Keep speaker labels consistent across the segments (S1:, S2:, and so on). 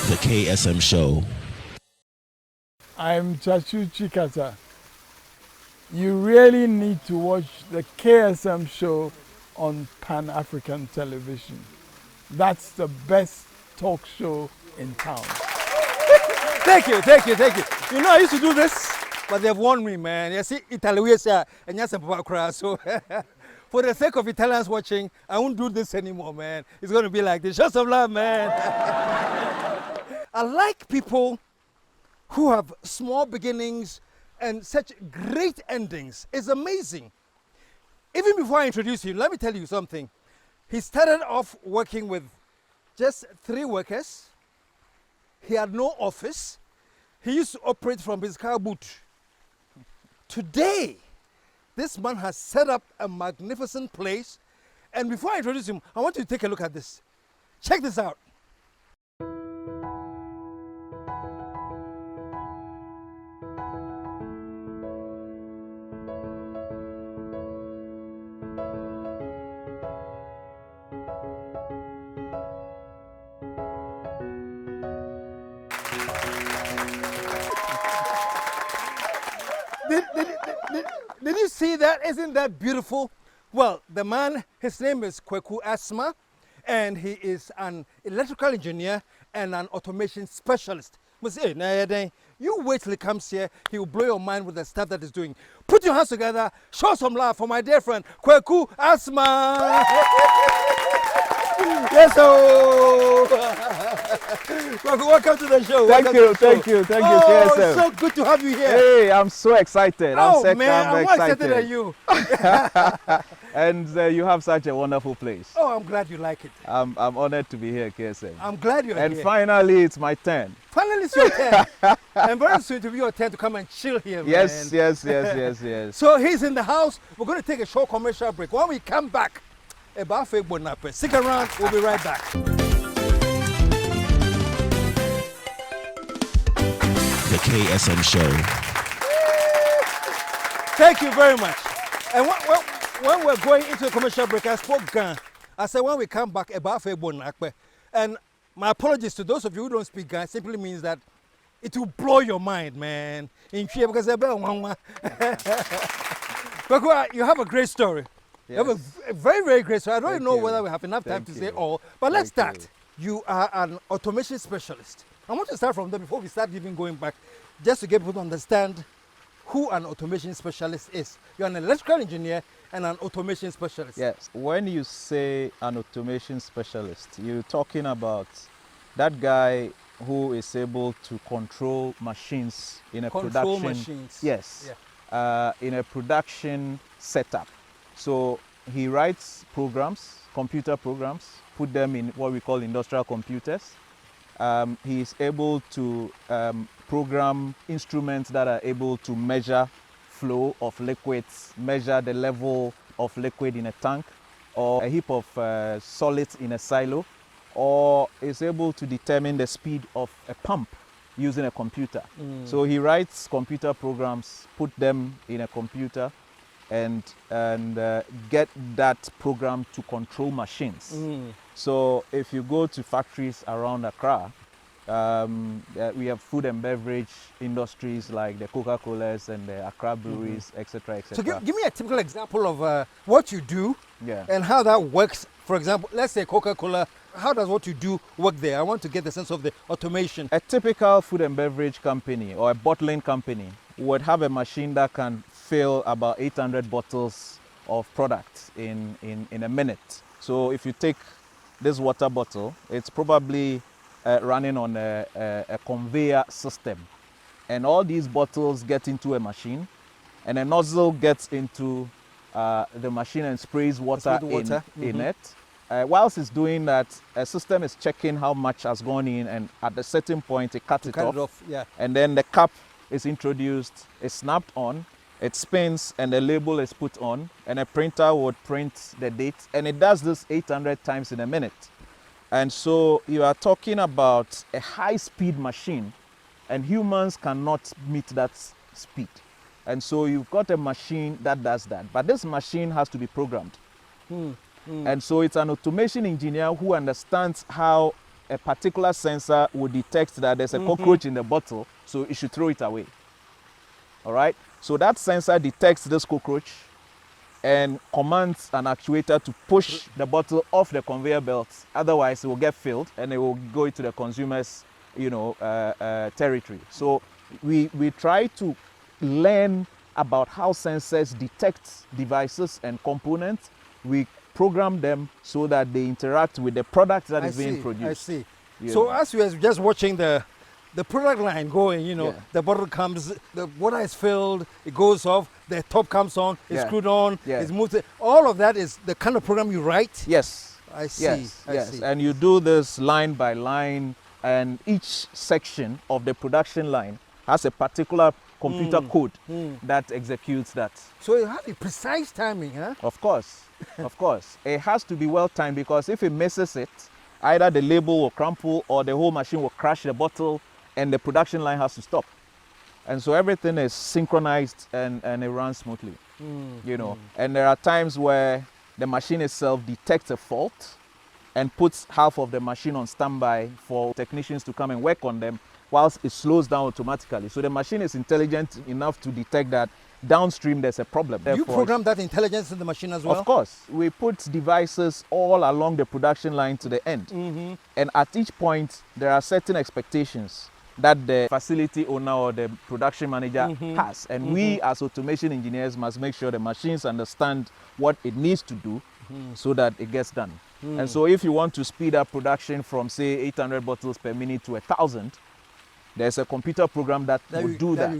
S1: The KSM Show.
S2: I'm Chachu Chikata. You really need to watch the KSM Show on Pan-African television. That's the best talk show in town.
S3: Thank you. You know, I used to do this, but they've warned me, man. You see, Italy, and yes, so for the sake of Italians watching, I won't do this anymore, man. It's going to be like this. Show some love, man. I like people who have small beginnings and such great endings. It's amazing. Even before I introduce you, let me tell you something. He started off working with just 3 workers. He had no office. He used to operate from his car boot. Today, this man has set up a magnificent place. And before I introduce him, I want you to take a look at this. Check this out. Did you see that? Isn't that beautiful? Well, the man, his name is Kweku Asmah, and he is an electrical engineer and an automation specialist. You wait till he comes here, he will blow your mind with the stuff that he's doing. Put your hands together, show some love for my dear friend, Kweku Asmah. Yes, welcome to the show.
S4: Thank you, KSM.
S3: It's so good to have you here.
S4: Hey, I'm so excited.
S3: I'm more excited than you.
S4: And you have such a wonderful place.
S3: Oh, I'm glad you like it.
S4: I'm honored to be here, KSM.
S3: I'm glad you're here.
S4: And finally, it's my turn.
S3: Finally, it's your turn. And very soon to be your turn to come and chill here, man.
S4: Yes.
S3: So he's in the house. We're going to take a short commercial break. When we come back, stick around, we'll be right back.
S1: The KSM Show.
S3: Thank you very much. And when we're going into a commercial break, I spoke Ghana. I said when we come back, and my apologies to those of you who don't speak Ghana, simply means that it will blow your mind, man. Because you have a great story.
S4: Yes.
S3: You have a very, very great story. I don't know whether we have enough time to say all, but let's start. You are an automation specialist. I want to start from there before we start even going back, just to get people to understand who an automation specialist is. You're an electrical engineer and an automation specialist.
S4: Yes. When you say an automation specialist, you're talking about that guy who is able to control machines in a production.
S3: Machines.
S4: Yes. Yeah. In a production setup. So he writes programs, computer programs, put them in what we call industrial computers. He is able to program instruments that are able to measure flow of liquids, measure the level of liquid in a tank, or a heap of solids in a silo, or is able to determine the speed of a pump using a computer. So he writes computer programs, put them in a computer, and get that program to control machines. So if you go to factories around Accra, we have food and beverage industries like the Coca-Colas and the Accra breweries, etc.
S3: So give me a typical example of what you do and how that works. For example, let's say Coca-Cola, how does what you do work there? I want to get the sense of the automation.
S4: A typical food and beverage company or a bottling company would have a machine that can fill about 800 bottles of product in a minute. So if you take this water bottle, it's probably running on a conveyor system. And all these bottles get into a machine, and a nozzle gets into the machine and sprays water in it. Whilst it's doing that, a system is checking how much has gone in, and at a certain point it cuts it off. And then the cap is introduced, it's snapped on, it spins, and the label is put on, and a printer would print the date, and it does this 800 times in a minute. And so you are talking about a high-speed machine, and humans cannot meet that speed. And so you've got a machine that does that, but this machine has to be programmed. And so it's an automation engineer who understands how a particular sensor will detect that there's a cockroach in the bottle, so it should throw it away. All right? So that sensor detects this cockroach and commands an actuator to push the bottle off the conveyor belt. Otherwise, it will get filled and it will go into the consumer's, territory. So we try to learn about how sensors detect devices and components. We program them so that they interact with the product that is being produced.
S3: I see.
S4: You
S3: So
S4: know.
S3: as we are just watching the product line going,
S4: Yeah.
S3: the bottle comes, the water is filled, it goes off, the top comes on, it's
S4: Yeah.
S3: screwed on,
S4: Yeah.
S3: it's moved. All of that is the kind of program you write?
S4: Yes.
S3: I see.
S4: Yes,
S3: I
S4: yes.
S3: see.
S4: And you do this line by line, and each section of the production line has a particular computer code that executes that.
S3: So you have a precise timing, huh?
S4: Of course, of course. It has to be well timed, because if it misses it, either the label will crumple or the whole machine will crash the bottle and the production line has to stop. And so everything is synchronized and it runs smoothly, And there are times where the machine itself detects a fault and puts half of the machine on standby for technicians to come and work on them, whilst it slows down automatically. So the machine is intelligent enough to detect that downstream there's a problem.
S3: You
S4: Therefore,
S3: program that intelligence in the machine as well?
S4: of course, we put devices all along the production line to the end. And at each point, there are certain expectations that the facility owner or the production manager has. And we as automation engineers must make sure the machines understand what it needs to do so that it gets done. And so if you want to speed up production from, say, 800 bottles per minute to 1,000, there's a computer program that will do that.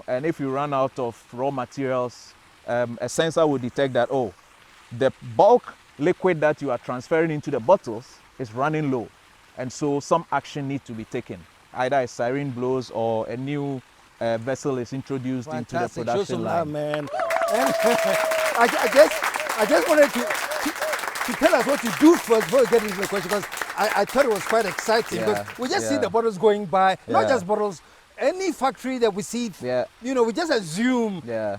S4: And if you run out of raw materials, a sensor will detect that, the bulk liquid that you are transferring into the bottles is running low. And so some action needs to be taken. Either a siren blows or a new vessel is introduced into the
S3: Fantastic.
S4: production
S3: Show some
S4: line.
S3: love, man. And I just wanted to tell us what you do first before we get into the question, because I thought it was quite exciting.
S4: Yeah,
S3: Because we just see
S4: yeah.
S3: the bottles going by, not
S4: Yeah.
S3: just bottles, any factory that we see,
S4: Yeah.
S3: we just assume,
S4: Yeah.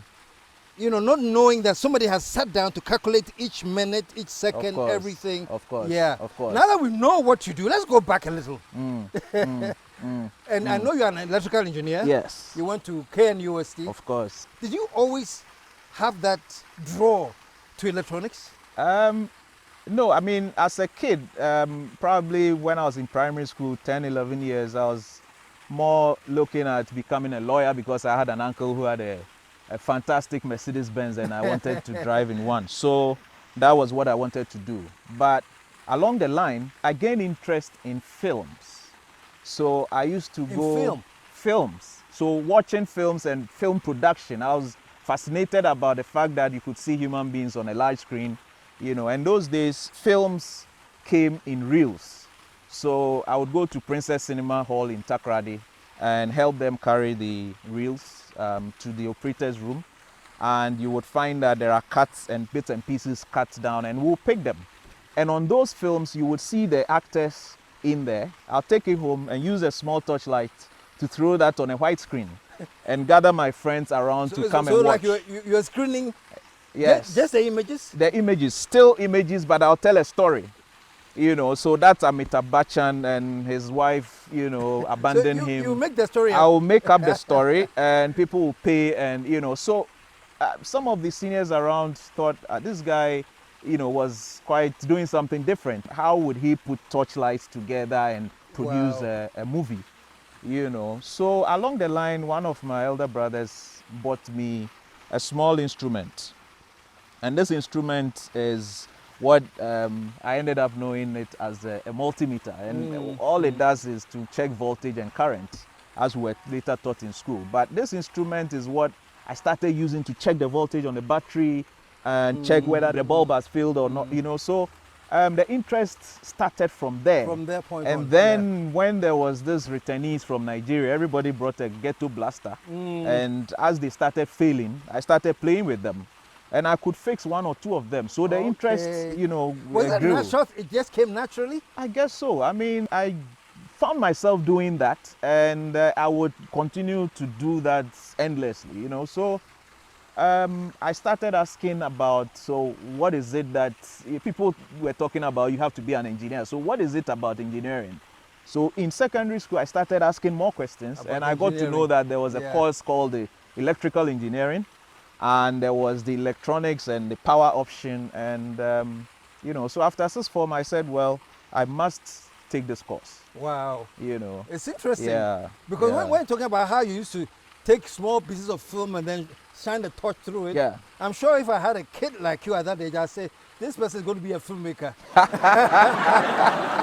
S3: not knowing that somebody has sat down to calculate each minute, each second,
S4: course,
S3: everything.
S4: of course,
S3: Yeah.
S4: of course.
S3: Now that we know what you do, let's go back a little. And I know you're an electrical engineer.
S4: Yes,
S3: You went to KNUST.
S4: of course.
S3: Did you always have that draw to electronics?
S4: No, I mean, as a kid, probably when I was in primary school, 10, 11 years, I was more looking at becoming a lawyer, because I had an uncle who had a fantastic Mercedes-Benz and I wanted to drive in one. So that was what I wanted to do. But along the line, I gained interest in films. So I used to go... Films. So watching films and film production, I was fascinated about the fact that you could see human beings on a large screen. And those days, films came in reels. So I would go to Princess Cinema Hall in Takoradi and help them carry the reels to the operator's room. And you would find that there are cuts and bits and pieces cut down, and we'll pick them. And on those films, you would see the actors in there. I'll take it home and use a small torchlight to throw that on a white screen and gather my friends around to come and watch.
S3: So like you're screening
S4: Yes.
S3: just the images?
S4: The images, still images, but I'll tell a story. So that's Amitabh Bachchan and his wife, abandoned him.
S3: You make the story
S4: I
S3: up.
S4: will make up the story and people will pay, and so some of the seniors around thought this guy, was quite doing something different. How would he put torchlights together and produce a movie? So along the line, one of my elder brothers bought me a small instrument. And this instrument is what I ended up knowing it as a multimeter. And all it does is to check voltage and current, as we were later taught in school. But this instrument is what I started using to check the voltage on the battery and check whether the bulb has filled or not. So the interest started from there.
S3: From that point
S4: and
S3: on,
S4: then when there was this returnees from Nigeria, everybody brought a ghetto blaster. And as they started failing, I started playing with them. And I could fix one or two of them. So the interest,
S3: Was that
S4: grew.
S3: natural? It just came naturally?
S4: I guess so. I mean, I found myself doing that, and I would continue to do that endlessly, So I started asking about, so what is it that people were talking about, you have to be an engineer. So what is it about engineering? So in secondary school, I started asking more questions,
S3: About
S4: and I got to know that there was a
S3: Yeah.
S4: course called the electrical engineering, and there was the electronics and the power option. And, you know, so after sixth form, I said, well, I must take this course,
S3: Wow.
S4: you know.
S3: It's interesting.
S4: Yeah.
S3: Because
S4: yeah.
S3: when you're talking about how you used to take small pieces of film and then shine the torch through it,
S4: Yeah.
S3: I'm sure if I had a kid like you at that age, I'd say, this person is going to be a filmmaker.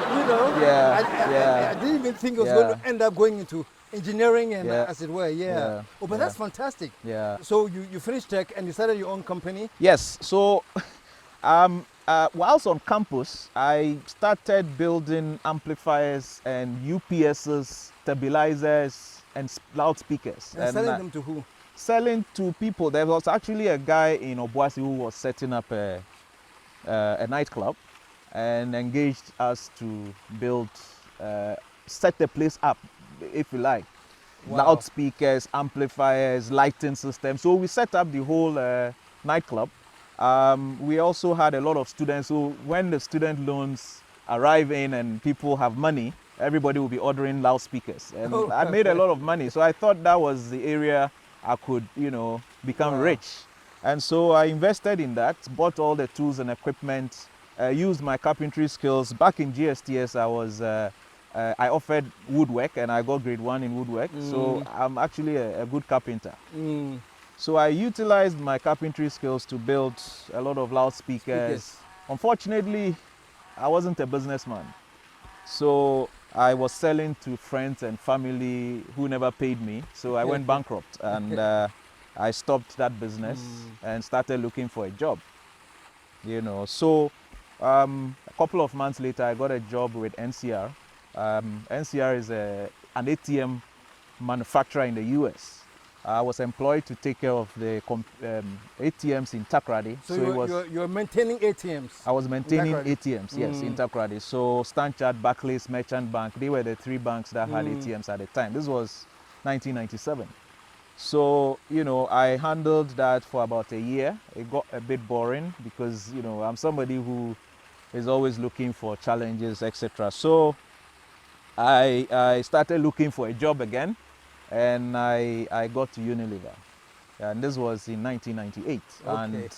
S3: You know? I didn't even think it was going to end up going into engineering and as it were, Oh, but that's fantastic.
S4: Yeah.
S3: So you finished tech and you started your own company?
S4: Yes. So whilst on campus, I started building amplifiers and UPSs, stabilizers, and loudspeakers.
S3: And selling them to who?
S4: Selling to people. There was actually a guy in Obuasi who was setting up a nightclub and engaged us to build, set the place up, if you like.
S3: Wow.
S4: Loudspeakers, amplifiers, lighting systems. So we set up the whole nightclub. We also had a lot of students who, when the student loans arrive in and people have money, everybody will be ordering loudspeakers. And I made a lot of money. So I thought that was the area I could, you know, become rich. And so I invested in that, bought all the tools and equipment, used my carpentry skills. Back in GSTS, I offered woodwork and I got grade 1 in woodwork. So I'm actually a good carpenter. So I utilized my carpentry skills to build a lot of loudspeakers. Unfortunately, I wasn't a businessman. So I was selling to friends and family who never paid me. So I went bankrupt and I stopped that business and started looking for a job. You know, so a couple of months later, I got a job with NCR. NCR is an ATM manufacturer in the US. I was employed to take care of the ATMs in Takoradi.
S3: So you're maintaining ATMs?
S4: I was maintaining ATMs, yes, in Takoradi. So Stanchart, Barclays, Merchant Bank, they were the 3 banks that had ATMs at the time. This was 1997. So, you know, I handled that for about a year. It got a bit boring because, you know, I'm somebody who is always looking for challenges, etc. So I started looking for a job again. And I got to Unilever, and this was in 1998.
S3: Okay.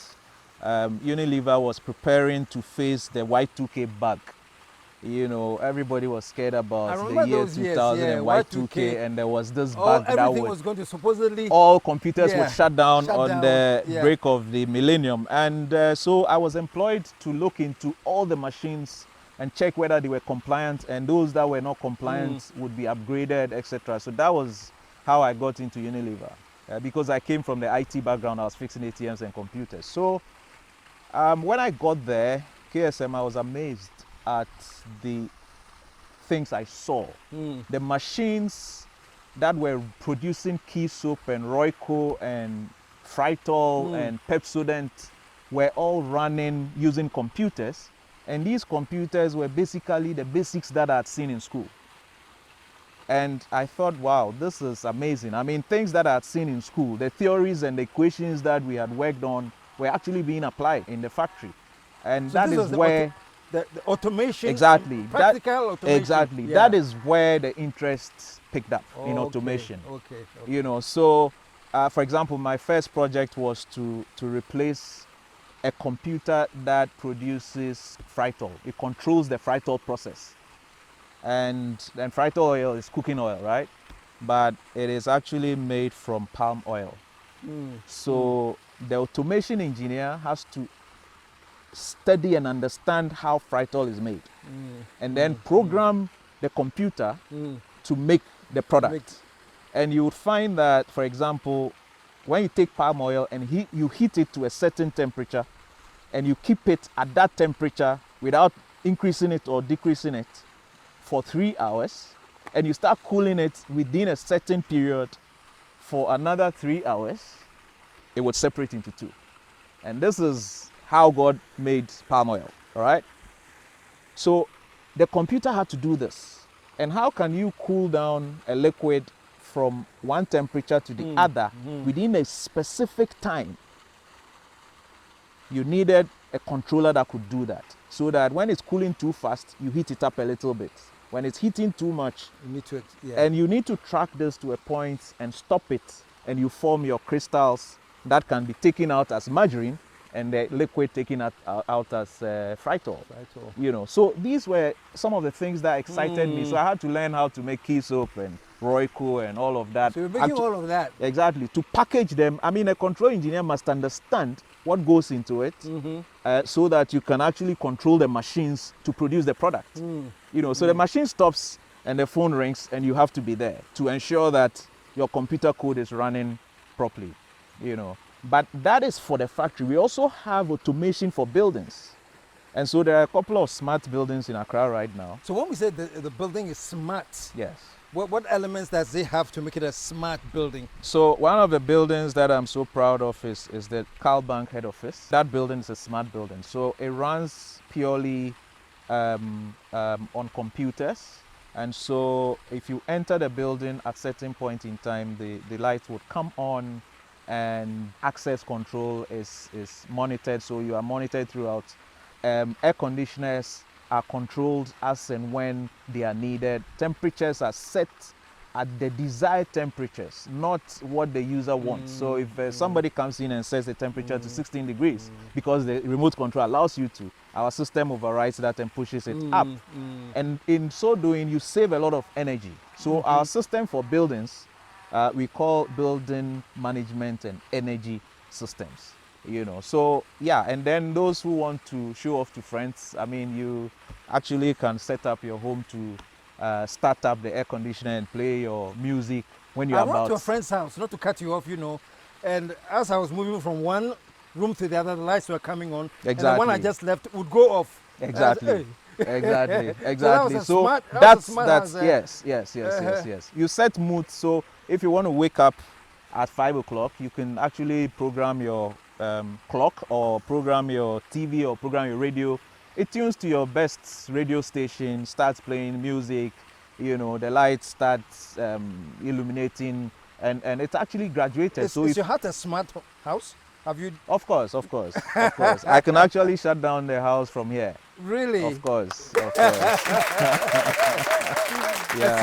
S4: And Unilever was preparing to face the Y2K bug. You know, everybody was scared about the year 2000 and Y2K, and there was this bug that
S3: everything was going to supposedly...
S4: all computers would shut down on the break of the millennium. And so I was employed to look into all the machines and check whether they were compliant, and those that were not compliant would be upgraded, etc. So that was how I got into Unilever. Because I came from the IT background, I was fixing ATMs and computers. So when I got there, KSM, I was amazed at the things I saw. The machines that were producing Key Soap and Royco and Frytol and Pepsodent were all running using computers. And these computers were basically the basics that I had seen in school. And I thought, wow, this is amazing. I mean, things that I had seen in school, the theories and the equations that we had worked on were actually being applied in the factory. And so that is where...
S3: the automation,
S4: exactly,
S3: practical automation.
S4: Exactly, that is where the interest picked up in automation.
S3: Okay.
S4: You know, so for example, my first project was to replace a computer that produces Frytol. It controls the Frytol process. And Frytol oil is cooking oil, right? But it is actually made from palm oil. So the automation engineer has to study and understand how Frytol is made. And then program the computer to make the product. And you would find that, for example, when you take palm oil and you heat it to a certain temperature, and you keep it at that temperature without increasing it or decreasing it for 3 hours, and you start cooling it within a certain period for another 3 hours, it would separate into 2. And this is how God made palm oil, all right? So the computer had to do this. And how can you cool down a liquid from one temperature to the other within a specific time you needed a controller that could do that, so that when it's cooling too fast, you heat it up a little bit. When it's heating too much,
S3: You need to,
S4: and you need to track this to a point and stop it, and you form your crystals that can be taken out as margarine, and the liquid taken out as fritol. You know, so these were some of the things that excited me. So I had to learn how to make key soap and Royco and all of that.
S3: So you're making all of that.
S4: Exactly. To package them, I mean, a control engineer must understand what goes into it, so that you can actually control the machines to produce the product. You know, so the machine stops and the phone rings, and you have to be there to ensure that your computer code is running properly. You know, but that is for the factory. We also have automation for buildings, and so there are a couple of smart buildings in Accra right now.
S3: So when we say the building is smart,
S4: Yes.
S3: what elements does it have to make it a smart building?
S4: So one of the buildings that I'm so proud of is the Carl Bank head office. That building is a smart building. So it runs purely on computers. And so if you enter the building at a certain point in time, the lights would come on, and access control is monitored. So you are monitored throughout. Air conditioners are controlled as and when they are needed. Temperatures are set at the desired temperatures, not what the user wants. So if somebody comes in and sets the temperature to 16 degrees, because the remote control allows you to, our system overrides that and pushes it up. And in so doing, you save a lot of energy. So our system for buildings, we call building management and energy systems. You know, so yeah, and then those who want to show off to friends, I mean, you actually can set up your home to start up the air conditioner and play your music when you're
S3: I went to a friend's house, not to cut you off, you know, and as I was moving from one room to the other, the lights were coming on.
S4: Exactly.
S3: And the one I just left would go off.
S4: Exactly. Exactly. Exactly.
S3: So
S4: that's yes. You set mood. So if you want to wake up at 5 o'clock, you can actually program your clock, or program your TV, or program your radio. It tunes to your best radio station, starts playing music, you know, the lights starts illuminating, and it's actually graduated.
S3: Is your house a smart house? Have you?
S4: Of course. I can actually shut down the house from here.
S3: Really?
S4: Of course.
S3: A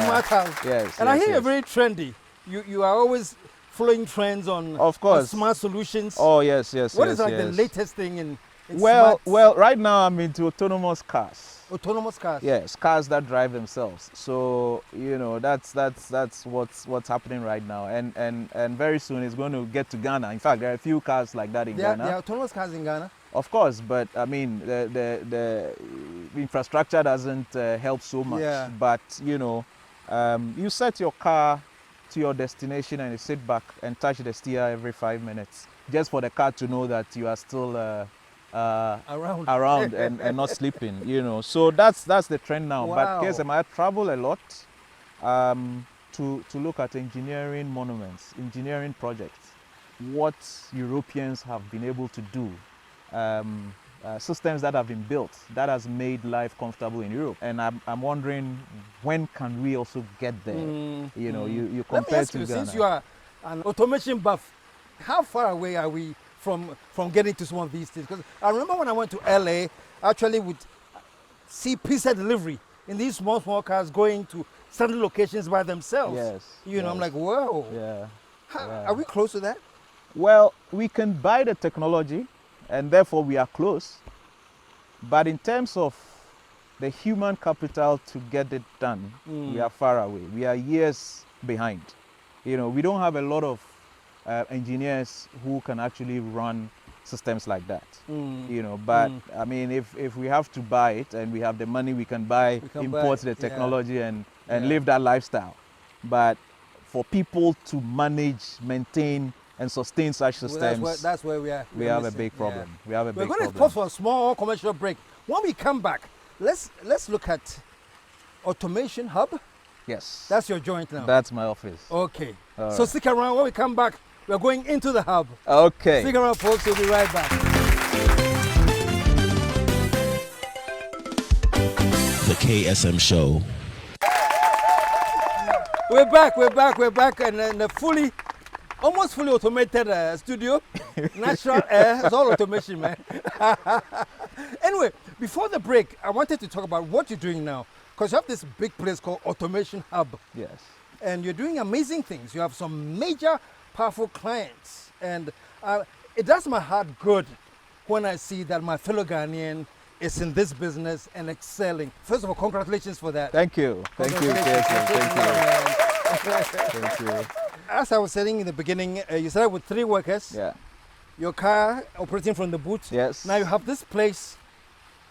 S3: smart house.
S4: Yes.
S3: And I hear you're very trendy. You are always following trends on,
S4: of course,
S3: on smart solutions.
S4: Oh yes.
S3: What is like the latest thing in
S4: well,
S3: smart?
S4: Well, right now I'm into autonomous cars.
S3: Autonomous cars.
S4: Yes, cars that drive themselves. So you know that's what's happening right now, and very soon it's going to get to Ghana. In fact, there are a few cars like that in Ghana.
S3: There are autonomous cars in Ghana.
S4: Of course, but I mean the infrastructure doesn't help so much.
S3: Yeah.
S4: But you know, you set your car to your destination and you sit back and touch the steer every 5 minutes, just for the car to know that you are still around and not sleeping. You know, so that's the trend now.
S3: Wow.
S4: But KSM, I travel a lot to look at engineering monuments, engineering projects, what Europeans have been able to do. Systems that have been built that has made life comfortable in Europe, and I'm wondering, when can we also get there? You know, you compare to Ghana.
S3: Since you are an automation buff, how far away are we from getting to some of these things? Because I remember when I went to LA, I actually would see pizza delivery in these small cars going to certain locations by themselves.
S4: Yes.
S3: You know, I'm like, whoa.
S4: Yeah.
S3: Are we close to that?
S4: Well, we can buy the technology, and therefore we are close. But in terms of the human capital to get it done, we are far away. We are years behind. You know, we don't have a lot of engineers who can actually run systems like that. You know, but I mean, if we have to buy it and we have the money, we can import the technology and live that lifestyle. But for people to manage, maintain, and sustain such systems,
S3: that's where we are.
S4: We have a big problem.
S3: Yeah.
S4: We have a big problem.
S3: We're going to pause for a small commercial break. When we come back, let's look at Automation Hub.
S4: Yes.
S3: That's your joint now.
S4: That's my office.
S3: Okay.
S4: All
S3: So
S4: right.
S3: stick around. When we come back, we're going into the hub.
S4: Okay.
S3: Stick around, folks. We'll be right back.
S1: The KSM Show.
S3: We're back, and fully almost fully automated studio. Natural air. It's all automation, man. Anyway, before the break, I wanted to talk about what you're doing now. Because you have this big place called Automation Hub.
S4: Yes.
S3: And you're doing amazing things. You have some major, powerful clients. And it does my heart good when I see that my fellow Ghanaian is in this business and excelling. First of all, congratulations for that.
S4: Thank you. Thank you, KSM. Thank you.
S3: As I was saying in the beginning, you started with 3 workers.
S4: Yeah.
S3: Your car operating from the boot.
S4: Yes.
S3: Now you have this place,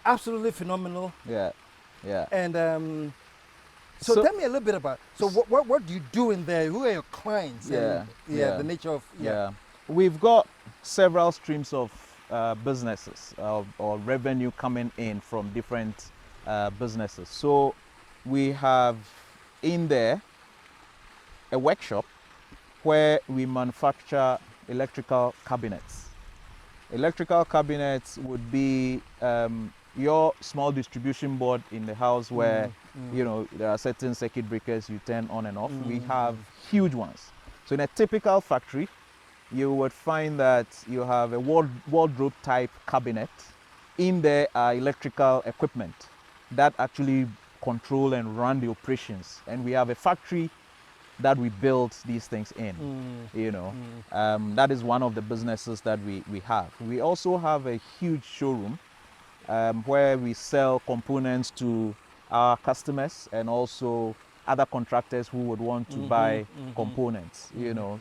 S3: absolutely phenomenal.
S4: Yeah. Yeah.
S3: And so tell me a little bit about. So what do you do in there? Who are your clients?
S4: Yeah.
S3: And, the nature of.
S4: Yeah. We've got several streams of businesses or revenue coming in from different businesses. So we have in there a workshop where we manufacture electrical cabinets. Electrical cabinets would be your small distribution board in the house where you know there are certain circuit breakers you turn on and off. We have huge ones. So in a typical factory, you would find that you have a wardrobe type cabinet. In there are electrical equipment that actually control and run the operations. And we have a factory that we build these things in, you know. That is one of the businesses that we have. We also have a huge showroom where we sell components to our customers and also other contractors who would want to buy components, you know.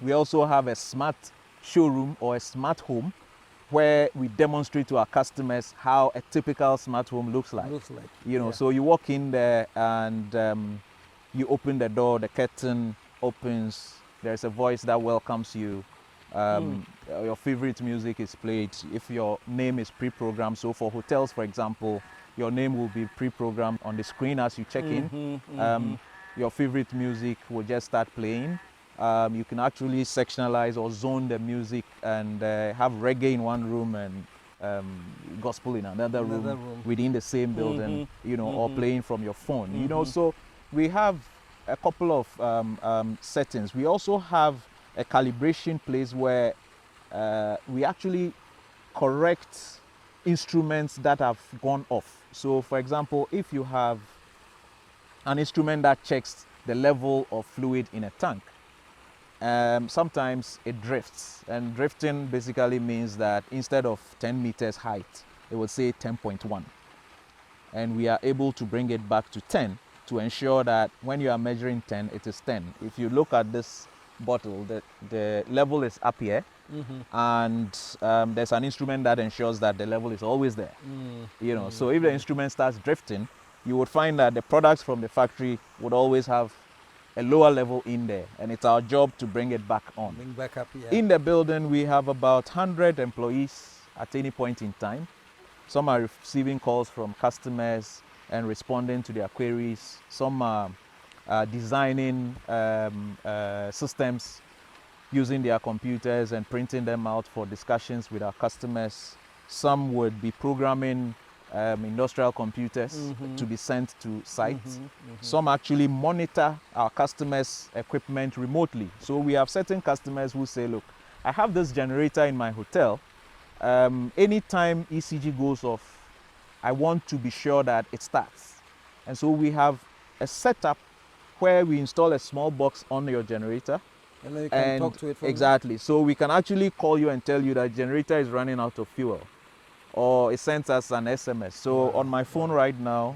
S4: We also have a smart showroom or a smart home where we demonstrate to our customers how a typical smart home looks like. You know, so you walk in there and you open the door, the curtain opens, there's a voice that welcomes you. Your favorite music is played. If your name is pre-programmed, so for hotels, for example, your name will be pre-programmed on the screen as you check in. Your favorite music will just start playing. You can actually sectionalize or zone the music and have reggae in one room and gospel in another room within the same building, you know, or playing from your phone. You know, so we have a couple of settings. We also have a calibration place where we actually correct instruments that have gone off. So for example, if you have an instrument that checks the level of fluid in a tank, sometimes it drifts, and drifting basically means that instead of 10 meters height, it will say 10.1, and we are able to bring it back to 10 to ensure that when you are measuring 10, it is 10. If you look at this bottle, the level is up here, and there's an instrument that ensures that the level is always there. You know, so if the instrument starts drifting, you would find that the products from the factory would always have a lower level in there, and it's our job to bring it back on.
S3: Bring back up,
S4: In the building, we have about 100 employees at any point in time. Some are receiving calls from customers and responding to their queries. Some are designing systems using their computers and printing them out for discussions with our customers. Some would be programming industrial computers to be sent to sites. Some actually monitor our customers' equipment remotely. So we have certain customers who say, look, I have this generator in my hotel. Anytime ECG goes off, I want to be sure that it starts. And so we have a setup where we install a small box on your generator.
S3: And then you can talk to it from
S4: exactly. So we can actually call you and tell you that generator is running out of fuel, or it sends us an SMS. So on my phone right now,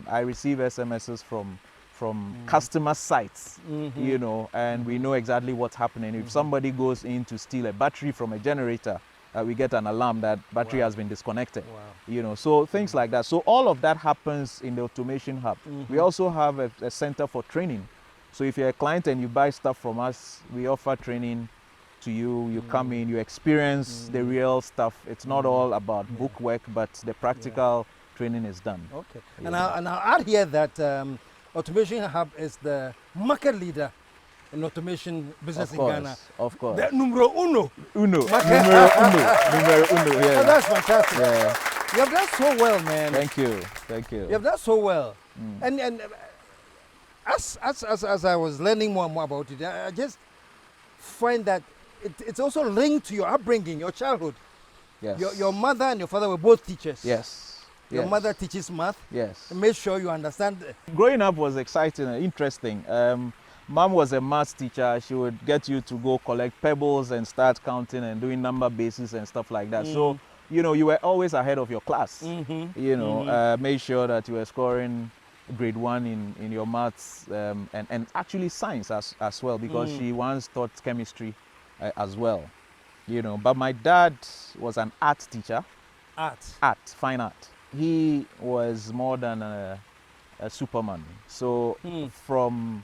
S4: I receive SMSs from customer sites, you know, and we know exactly what's happening. If somebody goes in to steal a battery from a generator, we get an alarm that battery has been disconnected. You know, so things like that. So all of that happens in the Automation Hub. We also have a center for training. So if you're a client and you buy stuff from us, we offer training to you. You come in, you experience the real stuff. It's not all about book work, but the practical training is done.
S3: Okay. And I'll add here that Automation Hub is the market leader in automation business in Ghana.
S4: Of course.
S3: The numero uno.
S4: Numero uno. Yeah.
S3: Oh, that's fantastic.
S4: Yeah.
S3: You have done so well, man.
S4: Thank you. Thank you.
S3: You have done so well. And as I was learning more and more about it, I just find that it's also linked to your upbringing, your childhood.
S4: Yes.
S3: Your mother and your father were both teachers.
S4: Yes.
S3: Your
S4: yes.
S3: mother teaches math.
S4: Yes.
S3: And make sure you understand.
S4: Growing up was exciting and interesting. Mom was a math teacher. She would get you to go collect pebbles and start counting and doing number bases and stuff like that. So, you were always ahead of your class. Made sure that you were scoring grade 1 in your maths and actually science as well, because she once taught chemistry as well. But my dad was an art teacher. Fine art. He was more than a superman. So from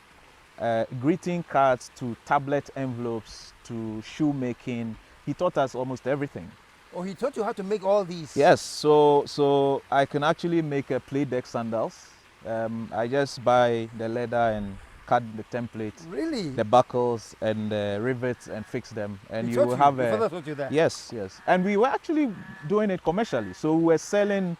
S4: greeting cards to tablet envelopes to shoemaking, he taught us almost everything.
S3: Oh, he taught you how to make all these?
S4: Yes, so I can actually make a play deck sandals. I just buy the leather and cut the template,
S3: really,
S4: the buckles and the rivets and fix them, and
S3: Your
S4: will have
S3: father taught you that?
S4: Yes, and we were actually doing it commercially. So we were selling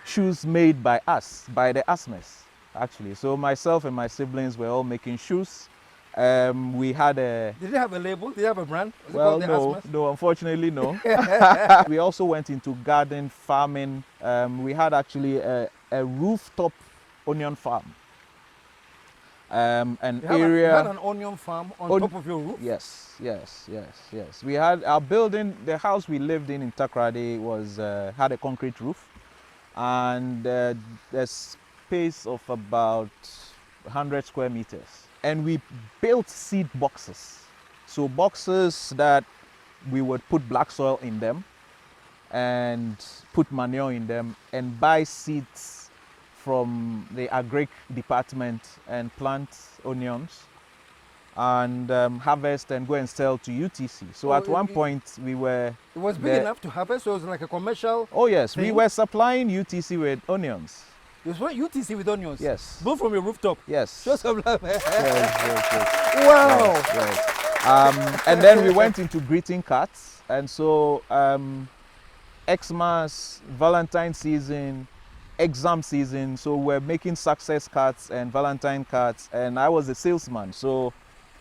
S4: shoes made by us, by the Asmahs, actually. So myself and my siblings were all making shoes. We had a...
S3: Did they have a label? Did they have a brand?
S4: Well, no, unfortunately, no. We also went into garden farming. We had actually a rooftop onion farm. You
S3: had an onion farm on top of your roof? Yes.
S4: We had our building, the house we lived in Takoradi had a concrete roof, and a space of about 100 square meters. And we built seed boxes. So boxes that we would put black soil in them and put manure in them and buy seeds from the agric department and plant onions and harvest and go and sell to UTC. So at one point we were...
S3: It was big enough to harvest, so it was like a commercial...
S4: Oh yes,
S3: thing?
S4: We were supplying UTC with onions.
S3: You were UTC with onions?
S4: Yes.
S3: Built from your rooftop?
S4: Yes.
S3: Show some love.
S4: Yes.
S3: Wow.
S4: Yes. And then we went into greeting cards, and so Xmas, Valentine season, exam season, so we're making success cards and Valentine cards, and I was a salesman. So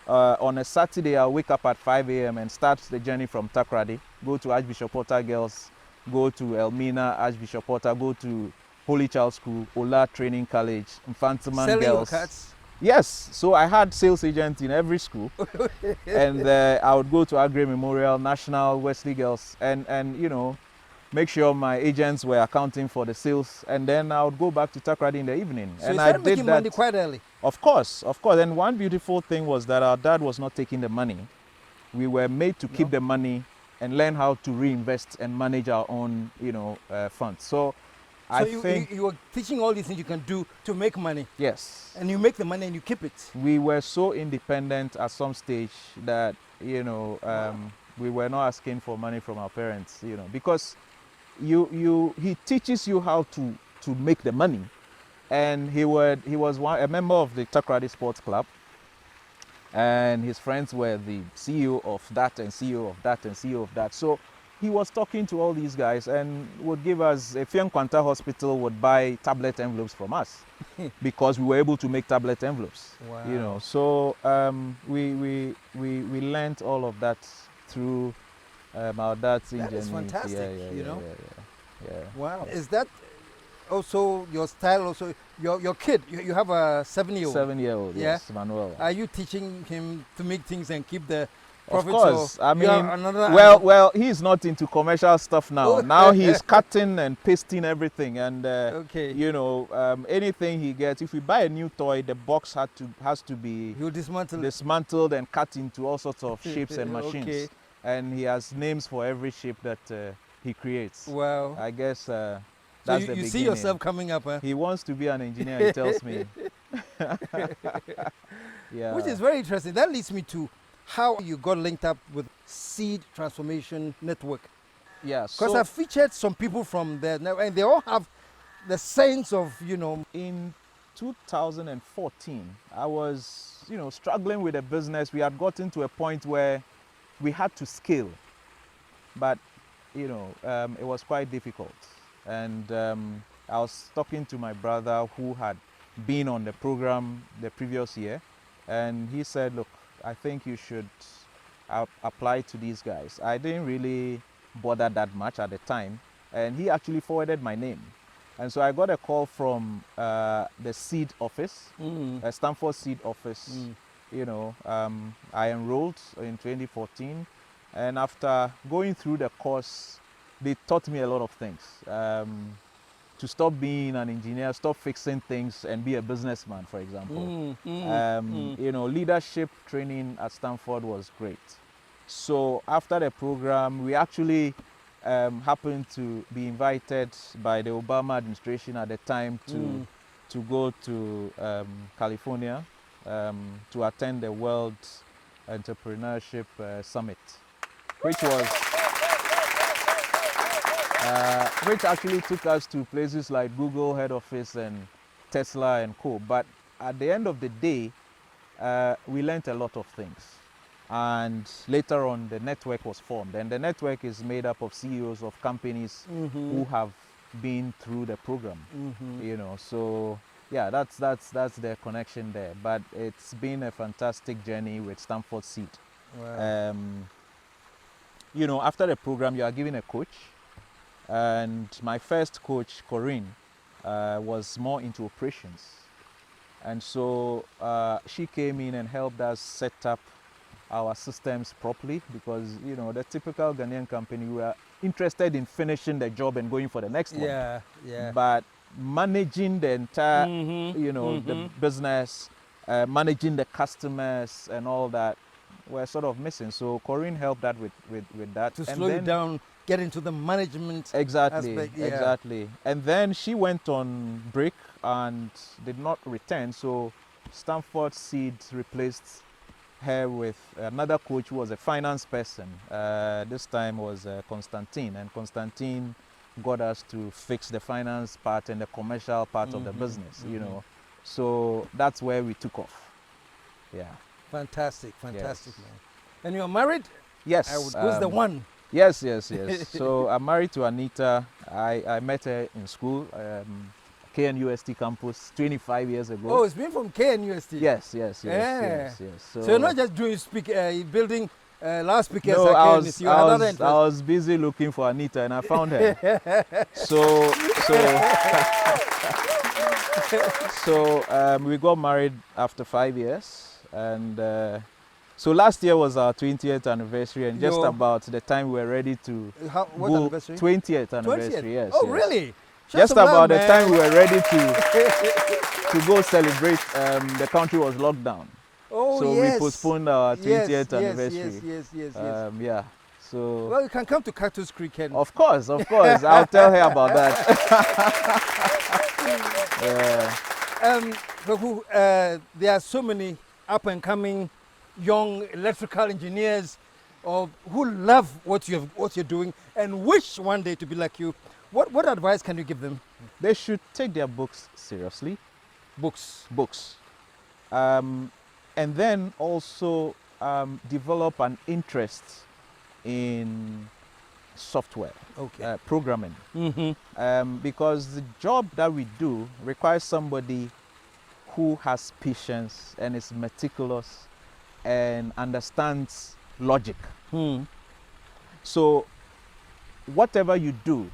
S4: on a Saturday I'll wake up at 5 a.m. and start the journey from Takoradi, go to Archbishop Potter Girls, go to Elmina, Archbishop Potter, go to Holy Child School, Ola Training College, Infantiman
S3: Selling
S4: Girls.
S3: Your cards?
S4: Yes, so I had sales agents in every school, and I would go to Agri Memorial, National, Wesley Girls, and make sure my agents were accounting for the sales, and then I would go back to Takoradi in the evening.
S3: So
S4: and
S3: you
S4: I
S3: started
S4: did
S3: making
S4: that.
S3: Money quite early?
S4: Of course. And one beautiful thing was that our dad was not taking the money. We were made to keep the money and learn how to reinvest and manage our own, funds. So I think
S3: you were teaching all these things you can do to make money.
S4: Yes.
S3: And you make the money and you keep it.
S4: We were so independent at some stage that, we were not asking for money from our parents, because he teaches you how to make the money. And he was a member of the Takoradi Sports Club, and his friends were the CEO of that and CEO of that and CEO of that. So he was talking to all these guys and would give us, a Fian Kwanta Hospital would buy tablet envelopes from us because we were able to make tablet envelopes.
S3: Wow.
S4: So we learned all of that through our dad's ingenuity.
S3: That is fantastic,
S4: Yeah.
S3: Wow. Is that also your style? Also, your kid, you have a 7-year-old.
S4: 7-year-old, yes, Manuel.
S3: Are you teaching him to make things and keep the
S4: Of
S3: profits?
S4: course. I mean,
S3: well,
S4: well, he's not into commercial stuff now. Now he's cutting and pasting everything, and anything he gets. If we buy a new toy, the box has to be dismantled and cut into all sorts of shapes and machines.
S3: Okay.
S4: And he has names for every shape that he creates.
S3: Wow.
S4: I guess
S3: so
S4: that's
S3: you see yourself coming up, huh?
S4: He wants to be an engineer, he tells me. Yeah.
S3: Which is very interesting. That leads me to how you got linked up with Seed Transformation Network.
S4: Yeah.
S3: Because I've featured some people from there now, and they all have the sense of,
S4: In 2014, I was, struggling with a business. We had gotten to a point where we had to scale, but, it was quite difficult. And I was talking to my brother who had been on the program the previous year, and he said, look, I think you should applied to these guys. I didn't really bother that much at the time, and he actually forwarded my name. And so I got a call from the Seed office, Stanford Seed office. You know, I enrolled in 2014, and after going through the course, they taught me a lot of things. To stop being an engineer, stop fixing things, and be a businessman, for example. You know, leadership training at Stanford was great. So after the program, we actually happened to be invited by the Obama administration at the time to go to California to attend the World Entrepreneurship Summit, which actually took us to places like Google head office and Tesla and co. But at the end of the day, we learned a lot of things. And later on, the network was formed. And the network is made up of CEOs of companies who have been through the program. You know, so yeah, that's the connection there. But it's been a fantastic journey with Stanford Seed.
S3: Wow.
S4: You know, after the program, you are given a coach. And my first coach, Corinne, was more into operations. And so she came in and helped us set up our systems properly, because, you know, the typical Ghanaian company, we are interested in finishing the job and going for the next one.
S3: Yeah, yeah.
S4: But managing the entire, you know, the business, managing the customers and all that, we're sort of missing. So Corinne helped that with that.
S3: To slow you down, get into the management aspect. Yeah.
S4: Exactly. And then she went on break and did not return. So Stanford Seed replaced her with another coach who was a finance person. This time was Constantine. And Constantine got us to fix the finance part and the commercial part of the business, you know. So that's where we took off. Yeah.
S3: Fantastic,
S4: Yes.
S3: man. And you're married?
S4: Yes.
S3: Who's the one?
S4: Yes. So I'm married to Anita. I met her in school, KNUST campus 25 years ago.
S3: Oh, it's been from KNUST?
S4: Yes.
S3: Yeah.
S4: yes.
S3: So you're not just doing building loudspeakers
S4: no,
S3: at
S4: I
S3: KNUST. You had other
S4: I
S3: interests.
S4: was busy looking for Anita and I found her. So we got married after 5 years, and so last year was our 20th anniversary, and just about the time we were ready to
S3: What
S4: go
S3: anniversary?
S4: 20th anniversary.
S3: 20th?
S4: Yes.
S3: Oh,
S4: yes.
S3: really?
S4: Just
S3: Shout
S4: about
S3: out,
S4: the
S3: man.
S4: time we were ready to go celebrate, the country was locked down.
S3: Oh,
S4: So
S3: yes.
S4: we postponed our 20th anniversary.
S3: Yes.
S4: Yeah. So
S3: Well, you can come to Cactus Creek and
S4: of course, I'll tell her about that.
S3: Kweku, there are so many up and coming young electrical engineers who love what you're doing and wish one day to be like you. What advice can you give them?
S4: They should take their books seriously.
S3: Books.
S4: And then also develop an interest in software, programming. Because the job that we do requires somebody who has patience and is meticulous and understands logic. So whatever you do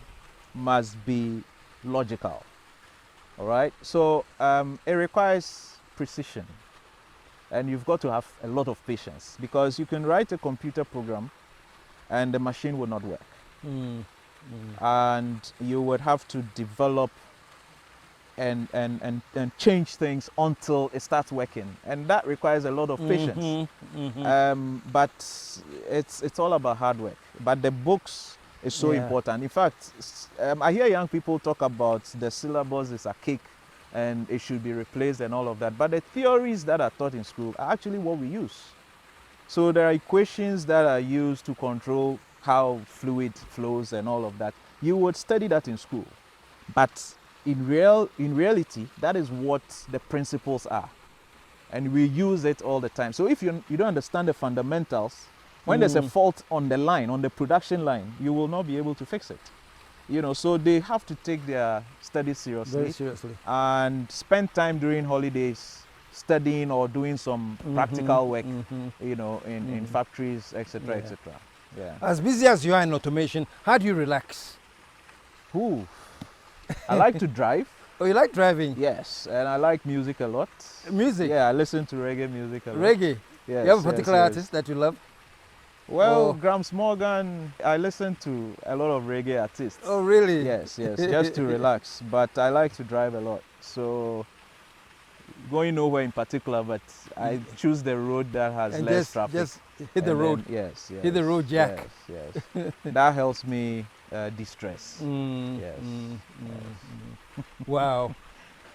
S4: must be logical. All right. So it requires precision, and you've got to have a lot of patience, because you can write a computer program and the machine will not work. And you would have to develop and change things until it starts working, and that requires a lot of patience. But it's all about hard work. But the books is so important. In fact, I hear young people talk about the syllabus is a cake and it should be replaced and all of that, but the theories that are taught in school are actually what we use. So there are equations that are used to control how fluid flows and all of that. You would study that in school, but in reality, that is what the principles are, and we use it all the time. So if you don't understand the fundamentals, when there's a fault on the line, on the production line, you will not be able to fix it. You know, so they have to take their studies seriously.
S3: Very seriously.
S4: And spend time during holidays studying or doing some practical work, you know, in factories, etc., etc. Yeah.
S3: As busy as you are in automation, how do you relax?
S4: Ooh. I like to drive.
S3: Oh, you like driving?
S4: Yes, and I like music a lot.
S3: Music?
S4: Yeah, I listen to reggae music a lot.
S3: Reggae?
S4: Yes,
S3: You have a particular artist that you love?
S4: Well,
S3: Oh.
S4: Grams Morgan, I listen to a lot of reggae artists.
S3: Oh, really?
S4: Yes, just to relax. But I like to drive a lot. So, going nowhere in particular, but I choose the road that has
S3: And
S4: less traffic.
S3: just hit the road.
S4: Yes.
S3: Hit the road, Jack.
S4: Yes. That helps me de-stress. Yes.
S3: Wow.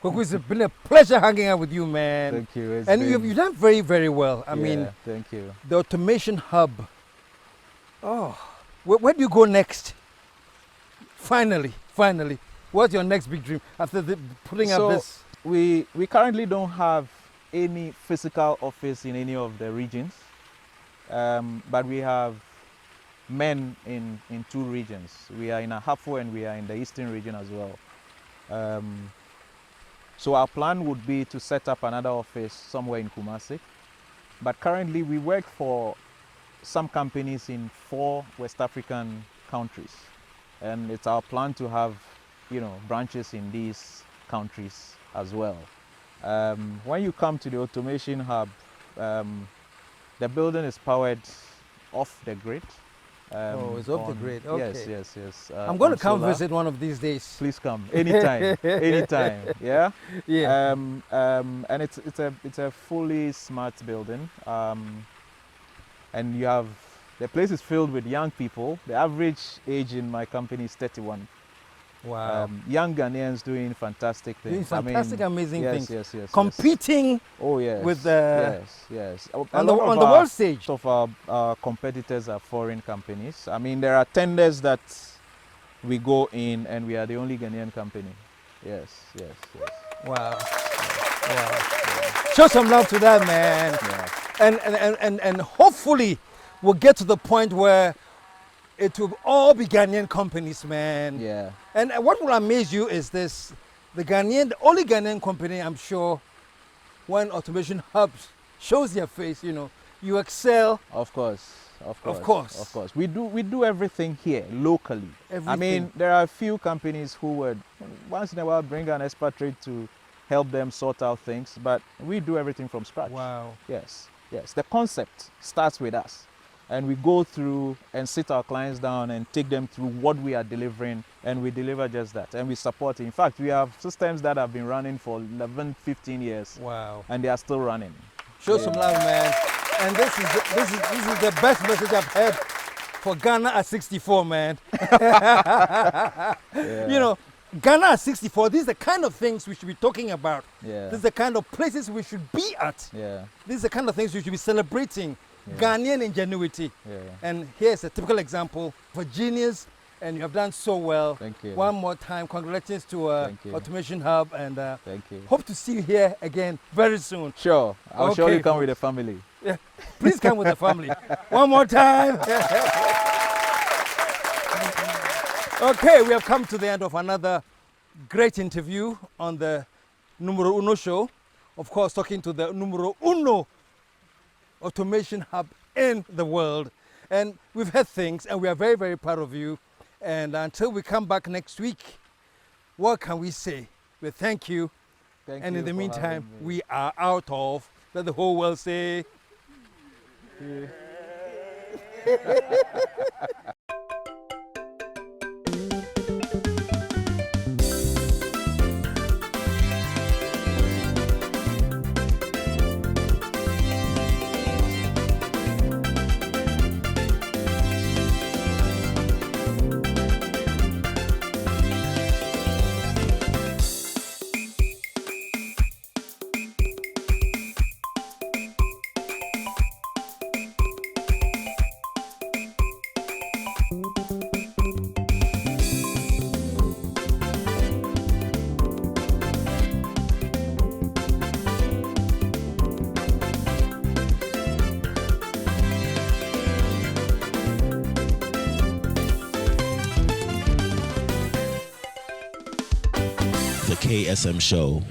S3: Kweku, it's been a pleasure hanging out with you, man.
S4: Thank you.
S3: And you've done very, very well. I mean,
S4: thank you.
S3: the automation hub. Oh, where do you go next? Finally. What's your next big dream after putting up this?
S4: We currently don't have any physical office in any of the regions, but we have men in 2 regions. We are in Ahafo and we are in the eastern region as well. So our plan would be to set up another office somewhere in Kumasi. But currently we work for some companies in 4 West African countries. And it's our plan to have, you know, branches in these countries as well. When you come to the automation hub, the building is powered off the grid.
S3: It's off the grid. Okay.
S4: Yes.
S3: I'm going to come
S4: solar.
S3: visit one of these days.
S4: Please come anytime, anytime. Yeah.
S3: Yeah.
S4: And it's a fully smart building. And you have the place is filled with young people. The average age in my company is 31.
S3: Wow.
S4: Young Ghanaians doing fantastic things.
S3: Doing fantastic, amazing things.
S4: Yes.
S3: Competing.
S4: Oh yes.
S3: With the
S4: yes.
S3: on the world stage.
S4: Of our competitors are foreign companies. I mean, there are tenders that we go in, and we are the only Ghanaian company. Yes.
S3: Wow. Show some love to that, man.
S4: Yeah.
S3: And hopefully we'll get to the point where it will all be Ghanaian companies, man.
S4: Yeah.
S3: And what will amaze you is this: the only Ghanaian company, I'm sure, when Automation Hub shows their face, you know, you excel.
S4: Of course. We do everything here locally.
S3: Everything.
S4: I mean, there are a few companies who would once in a while bring an expatriate to help them sort out things, but we do everything from scratch.
S3: Wow.
S4: Yes. The concept starts with us, and we go through and sit our clients down and take them through what we are delivering, and we deliver just that, and we support it. In fact, we have systems that have been running for 11, 15 years.
S3: Wow.
S4: And they are still running.
S3: Show some love, man. And this is the best message I've heard for Ghana at 64, man. You know, Ghana at 64, these are the kind of things we should be talking about.
S4: Yeah.
S3: This is the kind of places we should be at.
S4: Yeah.
S3: These are the kind of things we should be celebrating.
S4: Yeah.
S3: Ghanaian ingenuity.
S4: Yeah.
S3: And here's a typical example for genius, and you have done so well.
S4: Thank you.
S3: One more time, congratulations to
S4: Thank you.
S3: Automation Hub, and
S4: Thank you.
S3: hope to see you here again very soon.
S4: Sure. I'll
S3: Okay,
S4: surely come
S3: folks.
S4: with the family.
S3: Yeah. Please come with the family. One more time. Okay, we have come to the end of another great interview on the Numero Uno show. Of course, talking to the Numero Uno automation hub in the world. And we've heard things, and we are very, very proud of you. And until we come back next week, what can we say? We thank you.
S4: Thank
S3: And
S4: you
S3: in the
S4: for
S3: meantime,
S4: having me.
S3: we are out of, let the whole world say.
S1: The KSM Show.